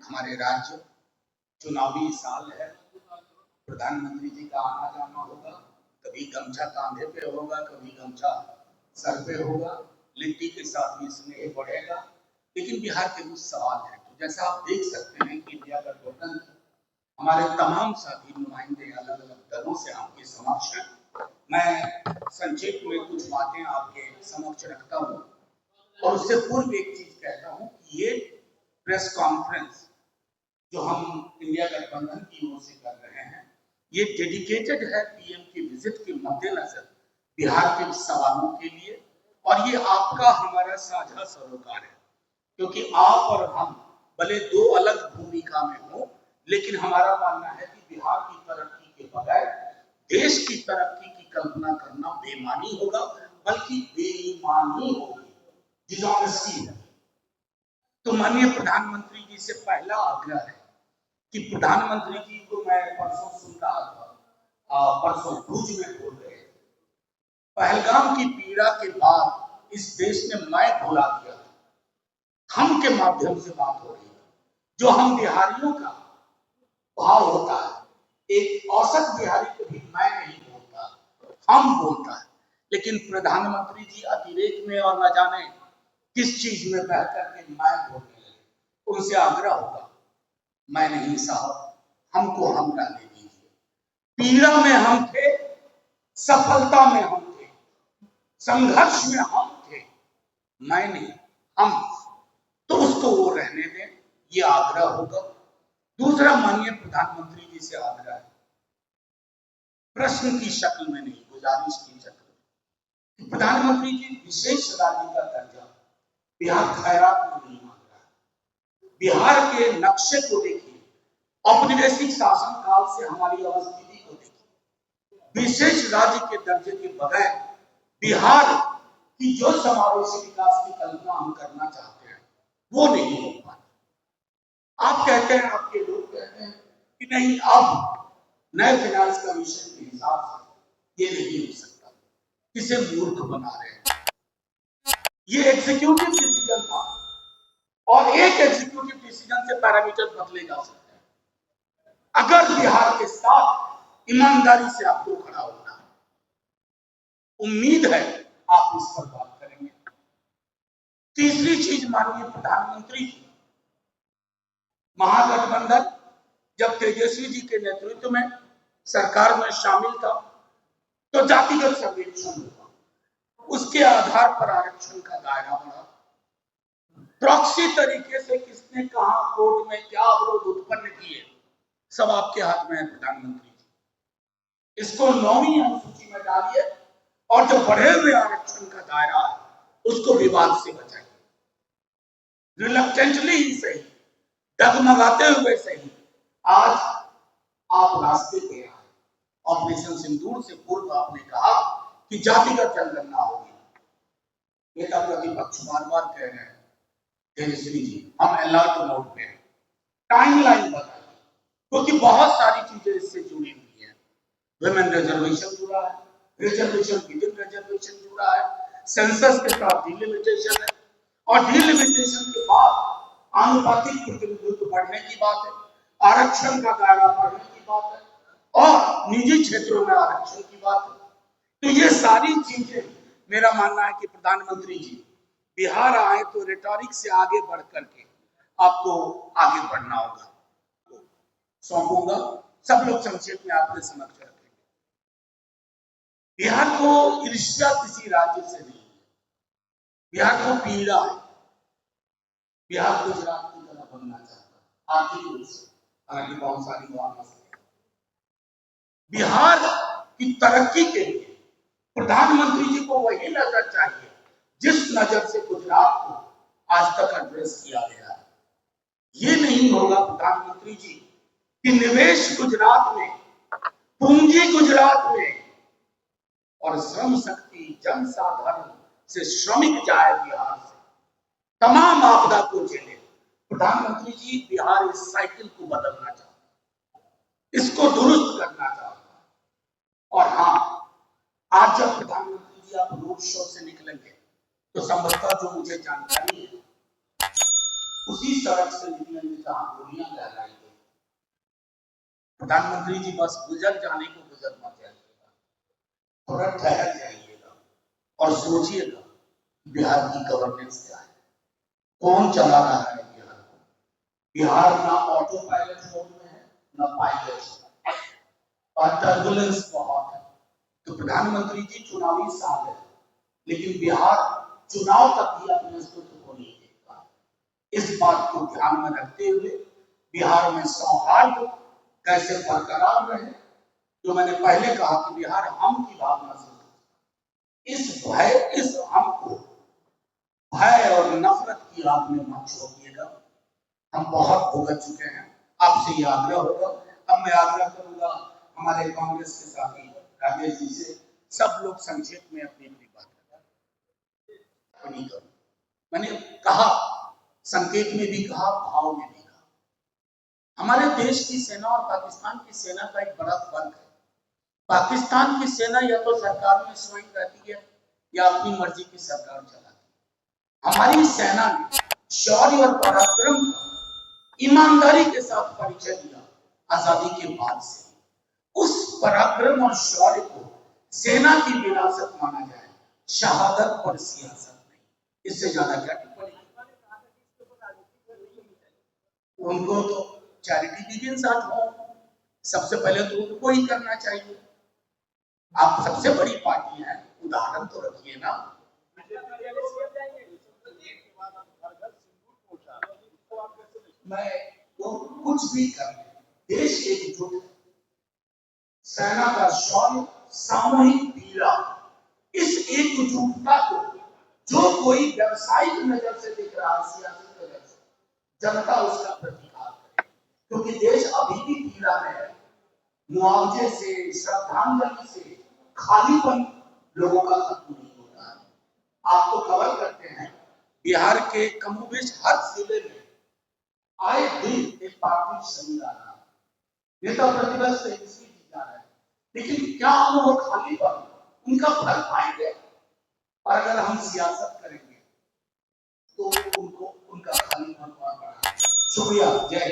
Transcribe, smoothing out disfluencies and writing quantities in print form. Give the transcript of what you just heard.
हमारे राज्य चुनावी साल है। प्रधानमंत्री जी का आना जाना होगा, कभी गमछा कांधे पे होगा, कभी गमछा सर पे होगा, लिट्टी के साथ भी स्नेह बढ़ेगा। लेकिन बिहार के कुछ सवाल है। तो जैसा आप देख सकते हैं कि इंडिया गठबंधन हमारे तमाम साथी नुमाइंदे अलग अलग दलों से आपके समक्ष हैं। मैं संक्षेप में कुछ बातें आपके समक्ष रखता हूँ और उससे पूर्व एक चीज कहता हूँ कि ये प्रेस कॉन्फ्रेंस जो हम इंडिया गठबंधन की ओर से कर रहे हैं, ये डेडिकेटेड है पीएम की विजिट के मद्देनजर बिहार के सवालों के लिए, और ये आपका हमारा साझा सरोकार है। क्योंकि आप और हम भले दो अलग भूमिका में हो, लेकिन हमारा मानना है कि बिहार की तरक्की के बगैर देश की तरक्की की कल्पना करना बेईमानी होगा, बल्कि बेईमानी होगी, डिसऑनेस्टी है। तो माननीय प्रधानमंत्री जी से पहला आग्रह है कि प्रधानमंत्री जी को मैं परसों सुन रहा था, परसों भुज में बोल रहे थे, पहलगाम की पीड़ा के बाद इस देश ने मैं भुला दिया था, हम के माध्यम से बात हो रही है। जो हम बिहारियों का भाव होता है, एक औसत बिहारी कभी मैं नहीं बोलता, हम बोलता है। लेकिन प्रधानमंत्री जी अतिरेक में और न जाने किस चीज में बह करके मैं बोलने लगे। उनसे आग्रह होगा, मैं नहीं साहब, हमको हम रहने दीजिए। पीड़ा में हम थे, सफलता में हम थे, संघर्ष में हम थे, मैं नहीं, हम। तो उसको वो रहने दें, ये आग्रह होगा। दूसरा माननीय प्रधानमंत्री जी से आग्रह है, प्रश्न की शक्ल में नहीं, गुजारिश की शक्ल में। प्रधानमंत्री जी विशेष राज्य का दर्जा बिहार खैरात में नहीं मांग रहा है। बिहार के नक्शे को देखिए, औपनिवेशिक शासन काल से हमारी अवस्थिति को देखिए, विशेष राज्य के दर्जे के बगैर बिहार की जो समावेशी विकास की कल्पना हम करना चाहते हैं वो नहीं हो पाता। आप कहते हैं, आपके लोग कहते हैं कि नहीं, अब नए फाइनेंस कमीशन के हिसाब से ये नहीं हो सकता, इसे मूर्ख बना रहे हैं। ये एग्जीक्यूटिव डिसीजन था और एक एग्जीक्यूटिव डिसीजन से पैरामीटर बदले जा सकते हैं। अगर बिहार के साथ ईमानदारी से आपको खड़ा होना है, उम्मीद है आप इस पर बात करेंगे। तीसरी चीज माननीय प्रधानमंत्री जी, महागठबंधन जब तेजस्वी जी के नेतृत्व में सरकार में शामिल था तो जातिगत सर्वेक्षण हुआ, उसके आधार पर आरक्षण का दायरा बढ़ा। प्रॉक्सी तरीके से किसने कहा कोर्ट में क्या अवरोध उत्पन्न किए, सब आपके हाथ में है प्रधानमंत्री जी। इसको 9वीं अनुसूची में डालिए और जो बढ़े हुए आरक्षण का दायरा है उसको विवाद से बचाइए। रिलक्टेंटली ही सही, डगमगाते हुए सही, आज आप रास्ते पे आए। ऑपरेशन सिंदूर से पूर्व आपने कहा कि जातिगत जनगणना होगी। नेता प्रतिपक्ष बार बार कह रहे हैं, तेजस्वी जी हम अलर्ट मोड पे हैं, टाइमलाइन बताइए, क्योंकि बहुत सारी चीजें इससे जुड़ी हुई है। वुमेन रिजर्वेशन जुड़ा है, रिजर्वेशन विद इन रिजर्वेशन जुड़ा है, सेंसस के साथ डिलिमिटेशन है, और डिलिमिटेशन के बाद आनुपातिक प्रतिनिधित्व बढ़ने की बात है, आरक्षण का दायरा बढ़ने की बात है, और निजी क्षेत्रों में आरक्षण की बात है। तो ये सारी चीजें, मेरा मानना है कि प्रधानमंत्री जी बिहार आए तो रेटोरिक से आगे बढ़ करके आपको आगे बढ़ना होगा। सौंपूंगा, सब लोग संक्षेप में आपके समक्ष रखेंगे। बिहार को ईर्ष्या किसी राज्य से नहीं है, बिहार को पीड़ा है। बिहार गुजरात की तरह बनना चाहता है आर्थिक रूप से, हालांकि बहुत सारी बात है। बिहार की तरक्की के लिए प्रधानमंत्री जी को वही नजर चाहिए जिस नजर से गुजरात को आज तक एड्रेस किया गया है। ये नहीं होगा प्रधानमंत्री जी कि निवेश गुजरात में, पूंजी गुजरात में, और श्रम शक्ति जनसाधारण से श्रमिक जाए बिहार से, तमाम आपदा को झेले। प्रधानमंत्री जी बिहार इस साइकिल को बदलना चाहते हैं, इसको दुरुस्त करना चाहते हैं। और हाँ, आज जब प्रधानमंत्री जी आप रोड शो से निकलेंगे तो संभवतः जो मुझे जानकारी है उसी सड़क से निकलेंगे जहां गोलियां प्रधानमंत्री जी बस गुजर जाने को गुजर मत जाइएगा, थोड़ा ठहर जाइएगा और सोचिएगा बिहार की गवर्नेंस क्या है, कौन चला रहा है बिहार को। बिहार ना ऑटो पायलट मोड में है ना पायलट, और टर्बुलेंस बहुत है। तो प्रधानमंत्री जी चुनावी साल है, लेकिन बिहार चुनाव तक ही अपने अस्तित्व को नहीं देगा। इस बात को ध्यान में रखते हुए बिहार में सौहार्द कैसे बरकरार रहे, जो मैंने पहले कहा कि बिहार हम की भावना से, इस हम को भय और नफरत की आग में मत छोड़िएगा। हम बहुत भुगत चुके हैं, आपसे ये आग्रह होगा। अब मैं आग्रह करूंगा हमारे कांग्रेस के साथी राजेश जी से, सब लोग संक्षेप में अपनी अपनी बात करें। मैंने कहा, संकेत में भी कहा, भाव में भी कहा, हमारे देश की सेना और पाकिस्तान की सेना का एक बड़ा फर्क है। पाकिस्तान की सेना या तो सरकार में स्वयं रहती है या अपनी मर्जी की सरकार चलाती है। हमारी सेना ने शौर्य और पराक्रम का ईमानदारी के साथ परिचय दिया आजादी के बाद से। उस पराक्रम और शौर्य को सेना की विरासत माना जाए, शहादत और सियासत नहीं। इससे ज्यादा क्या टिप्पणी? उनको तो चैरिटी बिगिंस एट होम, सबसे पहले तो उनको ही करना चाहिए। आप सबसे बड़ी पार्टी है, उदाहरण तो रखिए ना। मैं वो कुछ भी कर ले, देश एकजुट है, सेना का शौर्य, सामूहिक पीड़ा, इस एकजुटता को जो कोई व्यवसायिक नजर से देख रहा है, सियासी नजर से, जनता उसका प्रतिकार करे, क्योंकि देश अभी भी पीड़ा में है। मुआवजे से, श्रद्धांजलि से खालीपन लोगों का खत्म नहीं होता है। आप तो कवर करते हैं, बिहार के कमोबेश हर जिले में आए दिन एक पार्टी शरीर आ रहा है, नेता प्रतिपक्ष से किसी भी जा रहा है, लेकिन क्या हम वो खालीपन उनका भर पाएंगे? और अगर हम सियासत करेंगे तो उनको उनका खालीपन और बढ़ा। शुक्रिया, जय